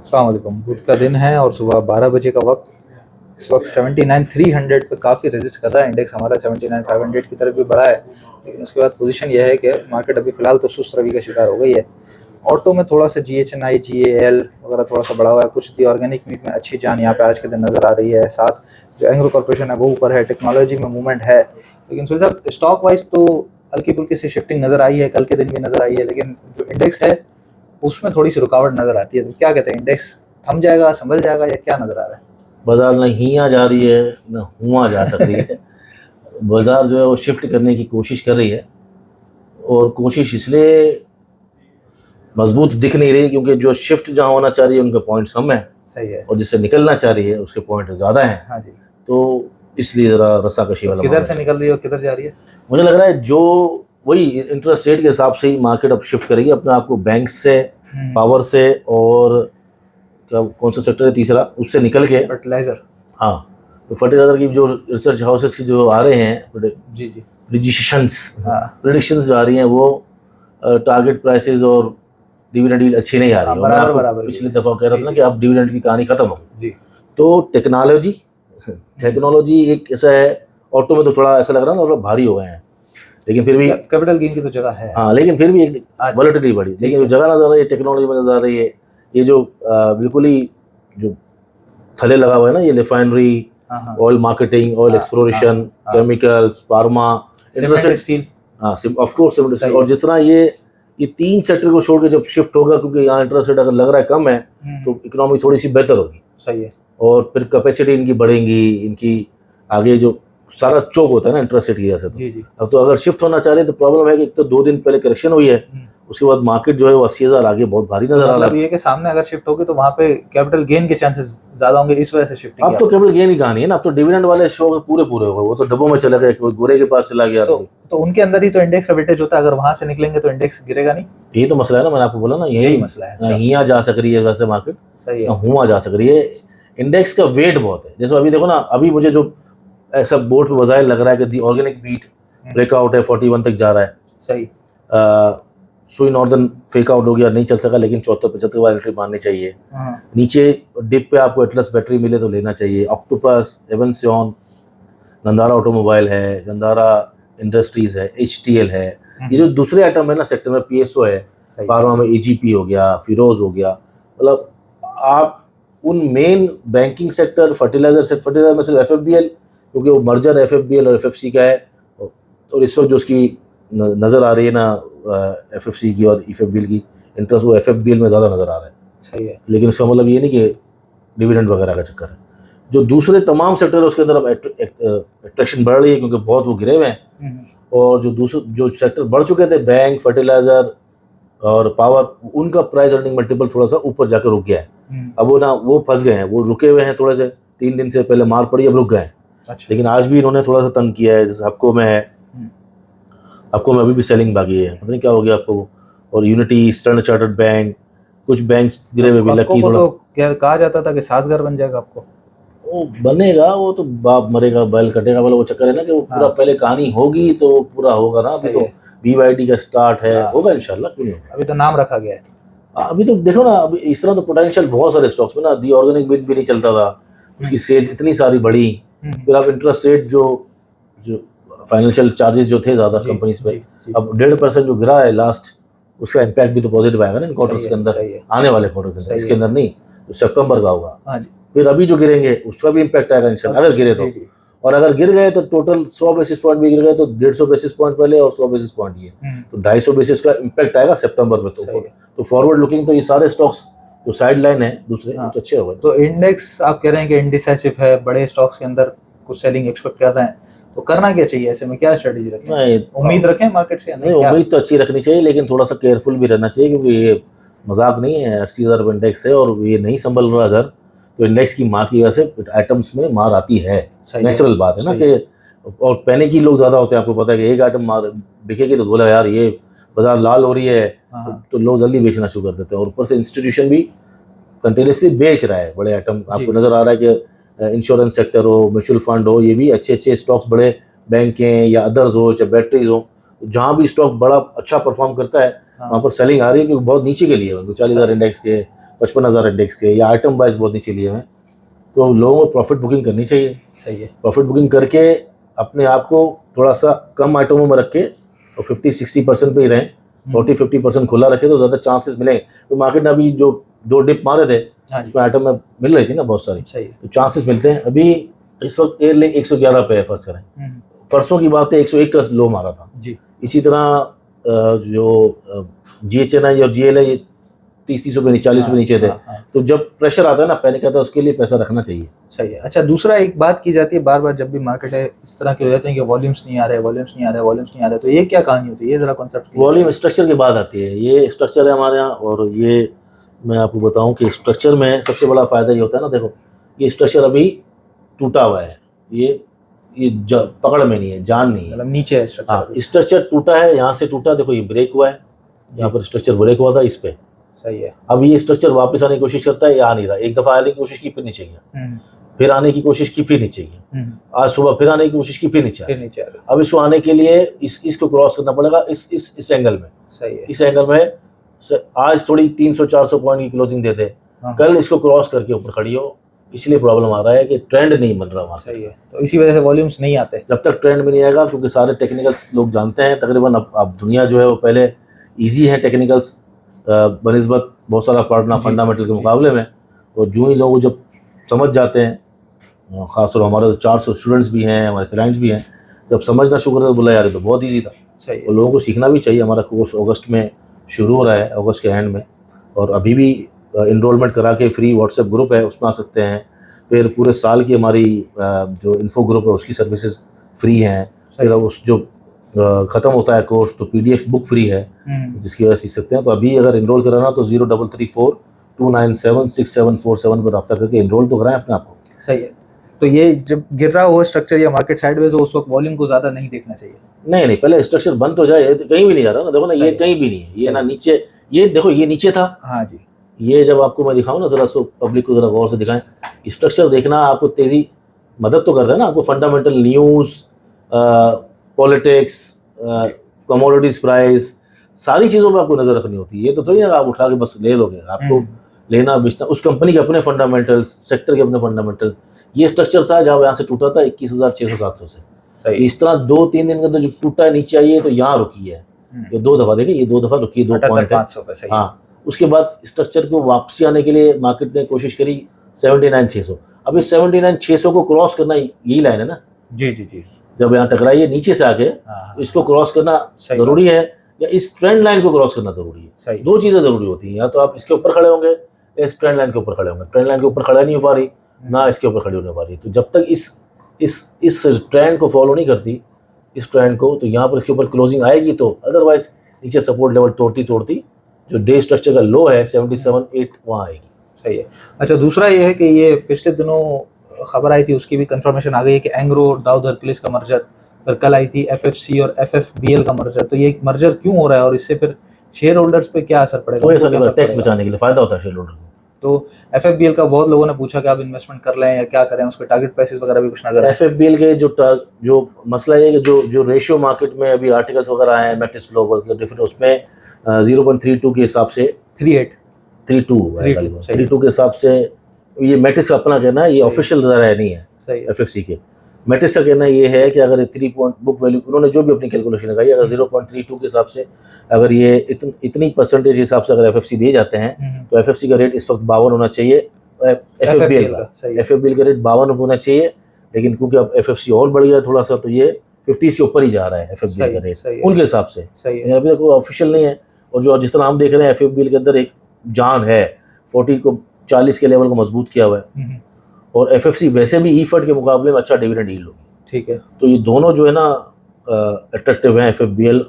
अस्सलाम वालेकुम। बुध का दिन है और सुबह 12 बजे का वक्त। इस वक्त 79,300 पे काफ़ी रेजिस्ट कर रहा है। इंडेक्स हमारा 79,500 की तरफ भी बढ़ा है, लेकिन उसके बाद पोजीशन यह है कि मार्केट अभी फ़िलहाल तो सुस्त रवि का शिकार हो गई है। ऑटो में थोड़ा सा GHNI, GAL वगैरह थोड़ा सा बढ़ा हुआ है। कुछ दी ऑर्गेनिक मीट में अच्छी जान यहाँ पे आज के दिन नज़र आ रही है। साथ जो एंग्रो कॉर्पोरेशन है वो ऊपर है, टेक्नोलॉजी में मूवमेंट है। लेकिन सुहेल साहब, स्टॉक वाइज तो हल्की फुल्की सी शिफ्टिंग नज़र आई है, कल के दिन भी नज़र आई है, लेकिन जो इंडेक्स है उसमें थोड़ी सी रुकावट नज़र आती है। तो क्या कहते हैं, इंडेक्स थम जाएगा, संभल जाएगा, या क्या नज़र आ रहा है? बाजार न हियाँ जा रही है न हुआ जा सक रही है। बाजार जो है वो शिफ्ट करने की कोशिश कर रही है, और कोशिश इसलिए मजबूत दिख नहीं रही क्योंकि जो शिफ्ट जहाँ होना चाह रही है उनके पॉइंट्स कम है, सही है। और जिससे निकलना चाह रही है उसके पॉइंट ज़्यादा हैं। हाँ जी। तो इसलिए ज़रा रस्साकशी वाला किधर मामला से चल निकल रही है और किधर जा रही है? मुझे लग रहा है जो वही इंटरेस्ट रेट के हिसाब से ही मार्केट अब शिफ्ट करेगी अपने आप को, बैंक से, पावर से, और क्या कौन सा सेक्टर है तीसरा, उससे निकल के। फर्टिलाइजर। हाँ, तो फर्टिलाइजर की जो रिसर्च हाउसेस की जो आ रहे हैं जी जी। प्रिडिक्शंस जो आ रही हैं वो टारगेट प्राइसेस और डिविडेंड यील्ड अच्छी नहीं आ रही है। मैं आपको पिछली दफा कह रहा था ना कि अब डिविडेंड की कहानी खत्म हो गई। तो टेक्नोलॉजी एक ऐसा है, ऑटो में तो थोड़ा ऐसा लग रहा है ना, थोड़ा भारी हो गए हैं, लेकिन फिर भी कैपिटल गेन की तो जगह है। हाँ, लेकिन फिर भी एक वॉलेटिलिटी बढ़ी, लेकिन जो जगह नजर आ रही है टेक्नोलॉजी में नजर आ रही है। ये जो बिल्कुल ही जो थले लगा हुआ है ना, ये refinery, oil marketing, oil exploration, chemicals, pharma, steel, हाँ ऑफ कोर्स, और जिस तरह ये तीन सेक्टर को छोड़ के जब शिफ्ट होगा, क्योंकि यहाँ इंटरेस्ट रेट अगर लग रहा है कम है तो इकोनॉमी थोड़ी सी बेहतर होगी। सही है। और फिर कैपेसिटी इनकी बढ़ेंगी, इनकी आगे जो सारा चौक होता है ना इंटरेस्ट रेट की वजह से। अब तो अगर शिफ्ट होना चाह रहे तो प्रॉब्लम है कि एक तो 2 दिन पहले करेक्शन हुई है, उसके बाद मार्केट जो है वो 80,000 आगे बहुत भारी नजर आ रहा है। ये कि सामने अगर शिफ्ट होगी तो वहां पे कैपिटल गेन के चांसेस ज्यादा होंगे, इस वजह से शिफ्टिंग। अब तो कैपिटल गेन ही कहानी है ना, अब तो डिविडेंड वाले शो पूरे हो गए, वो तो डब्बों में चले गए, कोई गोरे के पास चला गया। तो उनके अंदर ही तो इंडेक्स का वेटेज होता है, अगर वहां से निकलेंगे तो इंडेक्स गिरेगा नहीं। यही तो मसला है ना, मैंने आपको बोला ना, यही मसला है। हियाँ जा सक रही है वैसे मार्केट, सही है, हुआ जा सक रही है। इंडेक्स का वेट बहुत है। जैसे अभी देखो ना, अभी मुझे जो ऐसा बोर्ड पे वजाइल लग रहा है कि दी ऑर्गेनिक बीट ब्रेकआउट है, 41 तक जा रहा है। सही। सुई नॉर्दर्न फेक आउट हो गया, नहीं चल सका, लेकिन 74-75 के बाद एंट्री मारनी चाहिए। नीचे डिप पे आपको एटलस बैटरी मिले तो लेना चाहिए। ऑक्टोपस, एवंसियन, गंधारा ऑटोमोबाइल है, गंधारा इंडस्ट्रीज है, HTL है। ये जो दूसरे आइटम है ना सेक्टर में, PSO है, फार्मा में AGP हो गया, फिरोज हो गया, मतलब आप उन मेन बैंकिंग सेक्टर, फर्टिलाइजर में सिर्फ FFBL, क्योंकि वो मर्जर FFBL और FFC का है, और इस वक्त जो उसकी नज़र आ रही है ना FFC की और FFBL की इंटरेस्ट, वो FFBL में ज़्यादा नज़र आ रहा है। सही है, लेकिन उसका मतलब ये नहीं कि डिविडेंड वगैरह का चक्कर है। जो दूसरे तमाम सेक्टर है उसके अंदर अब अट्रैक्शन बढ़ रही है, क्योंकि बहुत वो गिरे हुए हैं, और जो सेक्टर बढ़ चुके थे, बैंक, फर्टिलाइजर और पावर, उनका प्राइस अर्निंग मल्टीपल थोड़ा सा ऊपर जाकर रुक गया है। अब वो फंस गए हैं, वो रुके हुए हैं थोड़े से, 3 दिन से पहले मार पड़ी, अब रुक गए। अच्छा। लेकिन आज भी इन्होंने थोड़ा सा तंग किया है, जैसे आपको में अभी भी सेलिंग बाकी है, पता नहीं क्या हो गया आपको। और यूनिटी, स्टैंडर्ड चार्टर्ड बैंक, कुछ बैंक गिरे हुए भी, लकी थोड़ा। तो कहा जाता था कि साजगर बन जाएगा आपको, वो बनेगा, वो तो बाप मरेगा बैल कटेगा वाला वो चक्कर है ना, कि वो पूरा पहले कहानी होगी तो पूरा होगा ना। अभी तो BYD का स्टार्ट है, होगा इंशाल्लाह, क्यों नहीं होगा। अभी तो नाम रखा गया है। अभी तो देखो ना, अभी इस तरह तो पोटेंशियल बहुत सारे स्टॉक्स में ना, दी ऑर्गेनिक बीट भी नहीं चलता था, उसकी सेल्स इतनी सारी बढ़ी। फिर अब इंटरेस्ट रेट जो फाइनेंशियल चार्जेस जो थे ज़्यादा कंपनीज पे, अब 1.5% जो गिरा है लास्ट, उसका इम्पैक्ट भी तो पॉजिटिव आएगा ना इन क्वार्टर्स के अंदर, आने वाले क्वार्टर के अंदर, इसके अंदर नहीं, तो सितंबर का होगा। फिर अभी जो गिरेंगे उसका भी इम्पैक्ट आएगा इंशाल्लाह, अगर गिरे तो। और अगर गिर गए तो टोटल 100 बेसिस पॉइंट भी गिर गए तो 150 बेसिस पॉइंट पहले और 100 बेसिस पॉइंट ये, तो 250 बेसिस का इम्पैक्ट आएगा सितंबर में। तो फॉरवर्ड लुकिंग तो ये सारे स्टॉक्स जो साइड लाइन है दूसरे, तो अच्छे हो गए। तो इंडेक्स आप कह रहे हैं कि इंडिसाइसिव है, बड़े स्टॉक्स के अंदर कुछ सेलिंग एक्सपेक्ट कर रहे हैं, तो करना क्या चाहिए ऐसे में, क्या स्ट्रेटेजी रखें? उम्मीद रखें मार्केट से? नहीं, उम्मीद तो अच्छी रखनी चाहिए, लेकिन थोड़ा सा केयरफुल भी रहना चाहिए, क्योंकि ये मजाक नहीं है। 80,000 इंडेक्स है और ये नहीं संभल रहा अगर, तो इंडेक्स की मार की वजह से आइटम्स में मार आती है, नेचुरल बात है ना। कि और पैनिक ही लोग ज़्यादा होते हैं, आपको पता है कि एक आइटम मार बिकेगी तो बोला यार ये बाजार लाल हो रही है, तो लोग जल्दी बेचना शुरू कर देते हैं। और ऊपर से इंस्टीट्यूशन भी कंटिन्यूसली बेच रहा है बड़े आइटम। आपको नज़र आ रहा है कि इंश्योरेंस सेक्टर हो, म्यूचुअल फंड हो, ये भी अच्छे स्टॉक्स, बड़े बैंक हैं या अदर्स हो, चाहे बैटरीज हो, जहाँ भी स्टॉक बड़ा अच्छा परफॉर्म करता है वहाँ पर सेलिंग आ रही है क्योंकि बहुत नीचे के लिए 40,000 इंडेक्स के, 55,000 इंडेक्स के, या आइटम वाइज बहुत नीचे लिए हैं। तो लोगों को प्रॉफिट बुकिंग करनी चाहिए। सही है। प्रॉफिट बुकिंग करके अपने आप को थोड़ा सा कम आइटमों में रख के और 50-60% पे ही रहें, 40-50% खुला रखे तो ज़्यादा चांसेस मिलेंगे। तो मार्केट ने अभी जो 2 डिप मारे थे उसमें आइटम में मिल रही थी ना बहुत सारी, तो चांसेस मिलते हैं। अभी इस वक्त एयरलिंक 111 पे है, फर्ज करें परसों की बात है 101 का लो मारा था जी। इसी तरह जो GHNI और GLI 30 रुपये 40 रुपये नीचे थे। तो जब प्रेशर आता है ना, पैनिक आता है, उसके लिए पैसा रखना चाहिए। सही है। अच्छा, दूसरा एक बात की जाती है बार बार जब भी मार्केट है इस तरह के हो जाते हैं कि वॉल्यूम्स नहीं आ रहे, तो ये क्या कहानी होती है? ये जरा कॉन्सेप्ट। वॉल्यूम स्ट्रक्चर की बात आती है, ये स्ट्रक्चर है हमारे यहाँ। और ये मैं आपको बताऊं कि स्ट्रक्चर में सबसे बड़ा फायदा ये होता है ना, देखो ये स्ट्रक्चर अभी टूटा हुआ है, ये पकड़ में नहीं है, जान नहीं है, मतलब नीचे है स्ट्रक्चर। हाँ, स्ट्रक्चर टूटा है, यहाँ से टूटा, देखो ये ब्रेक हुआ है, यहाँ पर स्ट्रक्चर ब्रेक हुआ था इस पे। सही है। अब ये स्ट्रक्चर वापस आने की कोशिश करता है, ये आ नहीं रहा। एक दफा आने की कोशिश की, फिर नीचे गया, फिर आने की कोशिश की, फिर नीचे गया, आज सुबह फिर आने की कोशिश की, फिर नीचे आया। अब इसको आने के लिए इसको क्रॉस करना पड़ेगा इस एंगल में। सही है। इस एंगल में आज थोड़ी 300-400 पॉइंट की क्लोजिंग देते, कल इसको क्रॉस करके ऊपर खड़ी हो, इसलिए प्रॉब्लम आ रहा है कि ट्रेंड नहीं बन रहा वहाँ। सही है। तो इसी वजह से वॉल्यूम्स नहीं आते जब तक ट्रेंड में नहीं आएगा, क्योंकि सारे टेक्निकल्स लोग जानते हैं तकरीबन। अब दुनिया जो है वो पहले ईजी है टेक्निकल्स बनिस्बत बहुत सारा पढ़ना फंडामेंटल के मुकाबले में। और जो ही लोग जब समझ जाते हैं, खासतौर हमारे 400 स्टूडेंट्स भी हैं, हमारे क्लाइंट्स भी हैं, जब समझना शुरू करते तो बोला यार ये तो बहुत ईजी था। सही। और लोगों को सीखना भी चाहिए। हमारा कोर्स अगस्त में शुरू हो रहा है, अगस्त के एंड में, और अभी भी इनरोलमेंट करा के फ्री व्हाट्सएप ग्रुप है उसमें आ सकते हैं। फिर पूरे साल की हमारी जो इन्फो ग्रुप है उसकी सर्विसेज फ्री हैं। फिर उस जो ख़त्म होता है कोर्स तो PDF बुक फ्री है जिसकी वजह से सीख सकते हैं। तो अभी अगर इनरोल कराना तो 0334-297-6747 पर रब्ता करके इनरोल तो कराएं अपने आप को। सही है। तो ये जब गिर रहा हो स्ट्रक्चर या मार्केट साइडवेज हो, उस वक्त वॉल्यूम को ज़्यादा नहीं देखना चाहिए। नहीं, पहले स्ट्रक्चर बंद हो जाए, तो कहीं भी नहीं जा रहा ना, देखो ना ये कहीं भी नहीं है, ये ना नीचे, ये देखो ये नीचे था। हाँ जी। ये जब आपको मैं दिखाऊं ना, जरा सो पब्लिक को जरा गौर से दिखाएं, स्ट्रक्चर देखना आपको तेजी मदद तो कर रहा है ना, आपको fundamental news, politics, commodities price, सारी चीज़ों में आपको नज़र रखनी होती है। ये तो थोड़ी आप उठा के बस ले लोगे, आपको लेना बेचना, उस कंपनी के अपने फंडामेंटल्स, सेक्टर के अपने फंडामेंटल्स। ये स्ट्रक्चर था जब यहाँ से टूटा था 21,600-700 से। सही। इस तरह 2-3 दिन के अंदर जो टूटा है नीचे आई है तो यहाँ रुकी है, ये 2 दफ़ा देखिए, ये 2 दफ़ा रुकी है, 2 पॉइंट है। हाँ, उसके बाद स्ट्रक्चर को वापसी आने के लिए मार्केट ने कोशिश करी 79,600। अब इस 79,600 को क्रॉस करना यही लाइन है ना जी। जब यहाँ टकराई है नीचे से आके, तो इसको क्रॉस करना जरूरी है या इस ट्रेंड लाइन को क्रॉस करना जरूरी है। 2 चीज़ें जरूरी होती हैं, या तो आप इसके ऊपर खड़े होंगे या इस ट्रेंड लाइन के ऊपर खड़े होंगे। ट्रेंड लाइन के ऊपर खड़ा नहीं हो पा रही ना इसके ऊपर खड़ी होने पा रही। तो जब तक इस ट्रेंड को फॉलो नहीं करती, इस ट्रेंड को, तो यहाँ पर इसके ऊपर क्लोजिंग आएगी। तो अदरवाइज नीचे सपोर्ट लेवल तोड़ती जो डे स्ट्रक्चर का लो है 77.8 वहाँ आएगी। सही है। अच्छा, दूसरा ये है कि ये पिछले दिनों खबर आई थी, उसकी भी कंफर्मेशन आ गई है कि एंग्रो दाऊद हरकुलिस का मर्जर, फिर कल आई थी FFC और FFBL का मर्जर। तो ये मर्जर क्यों हो रहा है और इससे फिर शेयर होल्डर्स पे क्या असर पड़ेगा? कोई असर नहीं पड़ेगा, टैक्स बचाने के लिए फायदा होता है शेयर होल्डर को। तो FFBL का बहुत लोगों ने पूछा कि आप इन्वेस्टमेंट कर लें या क्या करें, उसके टारगेट प्राइसेस वगैरह भी कुछ नजर आए। FFBL के जो मसला है कि जो रेशियो मार्केट में अभी आर्टिकल्स वगैरह आए हैं मैट्रिक्स ग्लोबल के डिफरेंट, उसमें 0.32 के हिसाब से 32 के हिसाब से, ये मैट्रिक्स का अपना कहना है, ये ऑफिशियल राय नहीं है FFC के। मैट्रिक्स का कहना ये है कि अगर 3 पॉइंट बुक वैल्यू, उन्होंने जो भी अपनी कैलकुलेशन लगाई, अगर 0.32 के हिसाब से अगर ये इतनी परसेंटेज के हिसाब से अगर FFC दिए जाते हैं तो FFC का रेट इस वक्त 52 होना चाहिए। FFBL का रेट 52 होना चाहिए, लेकिन क्योंकि अब FFC और बढ़ गया थोड़ा सा, तो ये 50 के ऊपर ही जा रहा है FFBL का रेट उनके हिसाब से। अभी तक वो ऑफिशियल नहीं है। और जो जिस तरह हम देख रहे हैं FFBL के अंदर एक जान है, 40 के लेवल को मजबूत किया हुआ है, और FFC वैसे भी EFD के मुकाबले में अच्छा डिविडेंड यील्ड होगी। ठीक है। तो ये दोनों जो है ना अट्रैक्टिव हैं, FFBL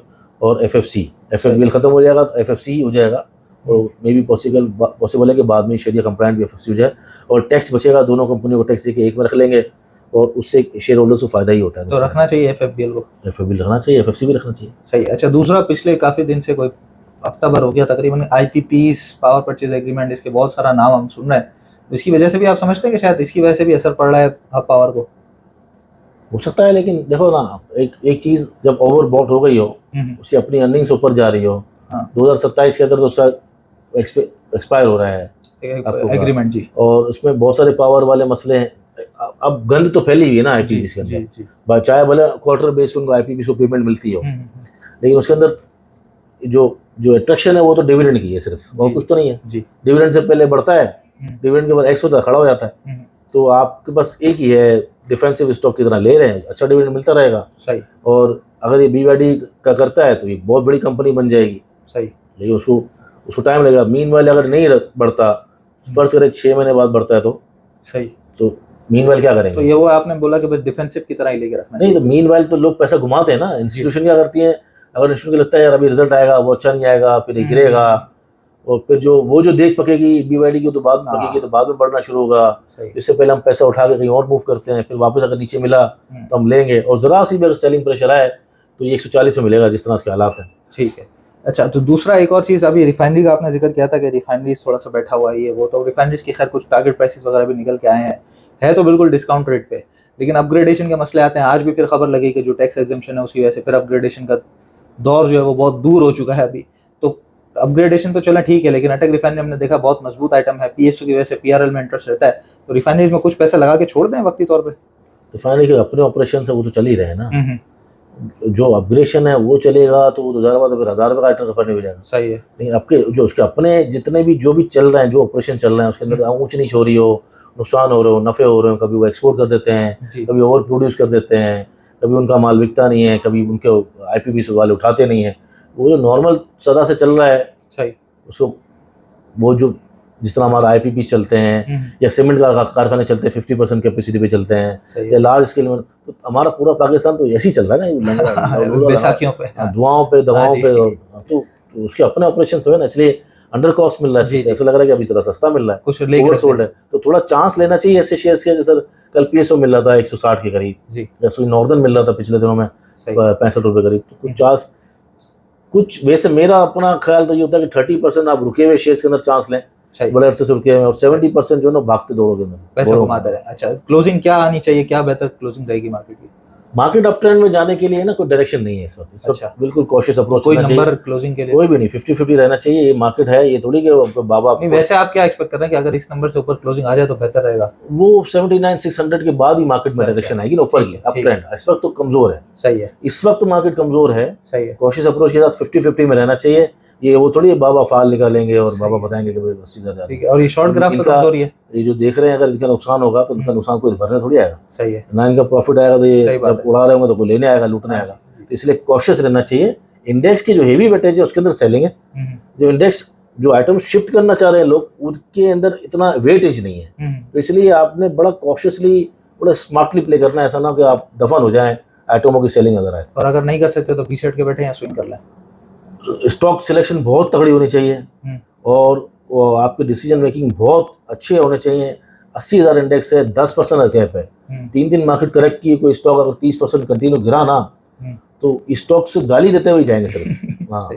और FFC। FFBL खत्म हो जाएगा तो FFC ही हो जाएगा, और मे भी पॉसिबल है कि बाद में शरिया कंप्लाइंट भी FFC हो जाए, और टैक्स बचेगा। दोनों कंपनियों को टैक्स देके एक में रख लेंगे, और उससे शेयर होल्डर्स को फायदा ही होता है। तो रखना चाहिए FFBL को, FFBL रखना चाहिए, FFC भी रखना चाहिए। सही। अच्छा, दूसरा पिछले काफ़ी दिन से, कोई हफ्ता भर हो गया तकरीबन, IPPs पावर परचेज एग्रीमेंट, इसके बहुत सारा नाम हम सुन रहे हैं। इसकी वजह से भी आप समझते हैं कि शायद इसकी वजह से भी असर पड़ रहा है हब पावर को? हो सकता है, लेकिन देखो ना, एक चीज़ जब ओवर बॉट हो गई हो, उससे अपनी अर्निंग्स ऊपर जा रही हो, हाँ 2027 के अंदर तो उसका एक्सपायर हो रहा है आपको एग्रीमेंट जी। और उसमें बहुत सारे पावर वाले मसले हैं। अब गंद तो फैली हुई है ना आईपीपीएस के जी अंदर, चाहे भले क्वार्टर बेस पे उनको आईपीपीएस को पेमेंट मिलती हो, लेकिन उसके अंदर जो जो अट्रैक्शन है वो तो डिविडेंड की है सिर्फ, और कुछ तो नहीं है जी। डिविडेंड से पहले बढ़ता है, डिविडेंड के बाद एक्स होता है, खड़ा हो जाता है। तो आपके पास एक ही है, डिफेंसिव स्टॉक की तरह ले रहे हैं, अच्छा डिविडेंड मिलता रहेगा। सही। और अगर ये बीवाईडी का करता है तो ये बहुत बड़ी कंपनी बन जाएगी। सही। लेकिन उसको टाइम लगेगा। मीनवाइल अगर नहीं बढ़ता, फर्ज करें 6 महीने बाद बढ़ता है तो सही, तो मीनवाइल क्या करेंगे? तो ये वो आपने बोला कि बस डिफेंसिव की तरह ही लेके रखना नहीं, तो मीनवाइल तो लोग पैसा घुमाते हैं ना। इंस्टीट्यूशन क्या करती है, अगर इंस्टीट्यूशन को लगता है यार अभी रिजल्ट आएगा, वो अच्छा नहीं आएगा, फिर ये गिरेगा, और फिर जो देख पकेगी बीवाईडी की तो बाद में पकेगी, तो बाद में बढ़ना शुरू होगा। इससे पहले हम पैसा उठा के कहीं और मूव करते हैं, फिर वापस अगर नीचे मिला तो हम लेंगे, और जरा सी भी अगर सेलिंग प्रेशर आए तो ये 140 में मिलेगा जिस तरह उसके हालात हैं। ठीक है। अच्छा, तो दूसरा एक और चीज़, अभी रिफाइनरी का आपने जिक्र किया था कि रिफाइनरी थोड़ा सा बैठा हुआ है, ये वो, तो रिफाइनरीज की खैर कुछ टारगेट प्राइसेस वगैरह भी निकल के आए हैं, है तो बिल्कुल डिस्काउंट रेट पे, लेकिन अपग्रेडेशन के मसले आते हैं। आज भी फिर खबर लगी कि जो टैक्स एग्जम्पशन है उसकी वजह से फिर अपग्रेडेशन का दौर जो है वो बहुत दूर हो चुका है अभी। तो अपग्रेडेशन तो चला ठीक है, लेकिन अटक रिफाइनरी हमने देखा बहुत मजबूत आइटम है, पीएसयू की वजह से पीआरएल में इंटरेस्ट रहता है, तो रिफाइनरीज में कुछ पैसा लगा के छोड़ दें वक्ती तौर पर? रिफाइनरी के अपने ऑपरेशन से वो तो चल ही रहे हैं ना। जो अपग्रेडेशन है वो चलेगा तो वो 2000 बाद फिर 1000 रुपये का आइटम रिफाइनरी हो जाएगा। सही है। लेकिन आपके जो उसके अपने जितने भी जो भी चल रहे हैं, जो ऑपरेशन चल रहे हैं, उसके अंदर ऊंच नीच हो रही हो, नुकसान हो रहे हो, नफे हो रहे हो, कभी वो एक्सपोर्ट कर देते हैं, कभी ओवर प्रोड्यूस कर देते हैं, कभी उनका माल बिकता नहीं है, कभी उनके आईपीपीएस वाले उठाते नहीं है, वो जो नॉर्मल सदा से चल रहा है। सही। उसको वो जो जिस तरह हमारा आईपीपी चलते हैं या सीमेंट का कारखाने चलते हैं 50% कैपेसिटी पे चलते हैं, या लार्ज स्केल में, तो हमारा पूरा पाकिस्तान तो ऐसे ही चल रहा है ना, बैसाखियों पे, धुआओं पे, दवाओं पे, तो उसके अपने ऑपरेशन तो है ना, इसलिए अंडर कॉस्ट मिल रहा है। ऐसा लग रहा है कि अभी थोड़ा सस्ता मिल रहा है, कुछ ओवरसोल्ड है, तो थोड़ा चांस लेना चाहिए ऐसे शेयर्स के। जैसे कल पीएसओ मिल रहा था 160 के करीब, जैसे नॉर्दर्न मिल रहा था पिछले दिनों में 65 रुपये करीब, तो कुछ चांस, कुछ वैसे मेरा अपना ख्याल तो ये होता है कि 30% आप रुके हुए शेयर्स के अंदर चांस लें, बड़े अरसे से रुके हुए, और 70% जो है ना भागते दौड़ों के अंदर पैसा कमाते रहे। अच्छा, क्लोजिंग क्या आनी चाहिए, क्या बेहतर क्लोजिंग रहेगी मार्केट की? मार्केट अप ट्रेंड में जाने के लिए ना कोई डायरेक्शन नहीं है इस वक्त। अच्छा। बिल्कुल कॉशियस अप्रोच कोई करना नंबर चाहिए, क्लोजिंग के लिए कोई भी नहीं, 50-50 रहना चाहिए। ये मार्केट है, ये थोड़ी कि बाबा नहीं। वैसे आप क्या एक्सपेक्ट कर रहे हैं कि अगर इस नंबर से ऊपर क्लोजिंग आ जाए तो बेहतर रहेगा? वो 79-600 के बाद ही मार्केट में डायरेक्शन आएगी ना ऊपर की, अप ट्रेंड। इस वक्त तो कमजोर है। सही है, इस वक्त मार्केट कमजोर है। सही है। कॉशियस अप्रोच के साथ 50-50 में रहना चाहिए। ये वो थोड़ी बाबा फाल निकालेंगे और बाबा बताएंगे कि भाई 80,000 जा रही है। और ये शॉर्ट ग्राफ पे कमजोरी है, ये जो देख रहे हैं, अगर इनका नुकसान होगा तो इनका नुकसान कोई भरने थोड़ी आएगा। सही है ना इनका प्रॉफिट आएगा तो ये जब उड़ा रहे होंगे तो कोई लेने आएगा, लूटने आएगा। तो इसलिए कॉशियस रहना चाहिए। इंडेक्स की जो हेवी वेटेज है उसके अंदर सेलिंग है। जो इंडेक्स जो आइटम शिफ्ट करना चाह रहे हैं लोग, उनके अंदर इतना वेटेज नहीं है, तो इसलिए आपने बड़ा कॉशियसली, बड़ा स्मार्टली प्ले करना है। ऐसा ना कि आप दफन हो जाएं आइटमों की सेलिंग अगर आए। और अगर नहीं कर सकते तो पीछे हट के बैठे या स्विंग कर लें। स्टॉक सिलेक्शन बहुत तगड़ी होनी चाहिए, और आपके डिसीजन मेकिंग बहुत अच्छे होने चाहिए। 80,000 इंडेक्स है, 10% का कैप है, 3 दिन मार्केट करेक्ट की, कोई स्टॉक अगर 30% कंटिन्यू गिरा ना, तो स्टॉक से गाली देते हुए जाएंगे सिर्फ। हाँ।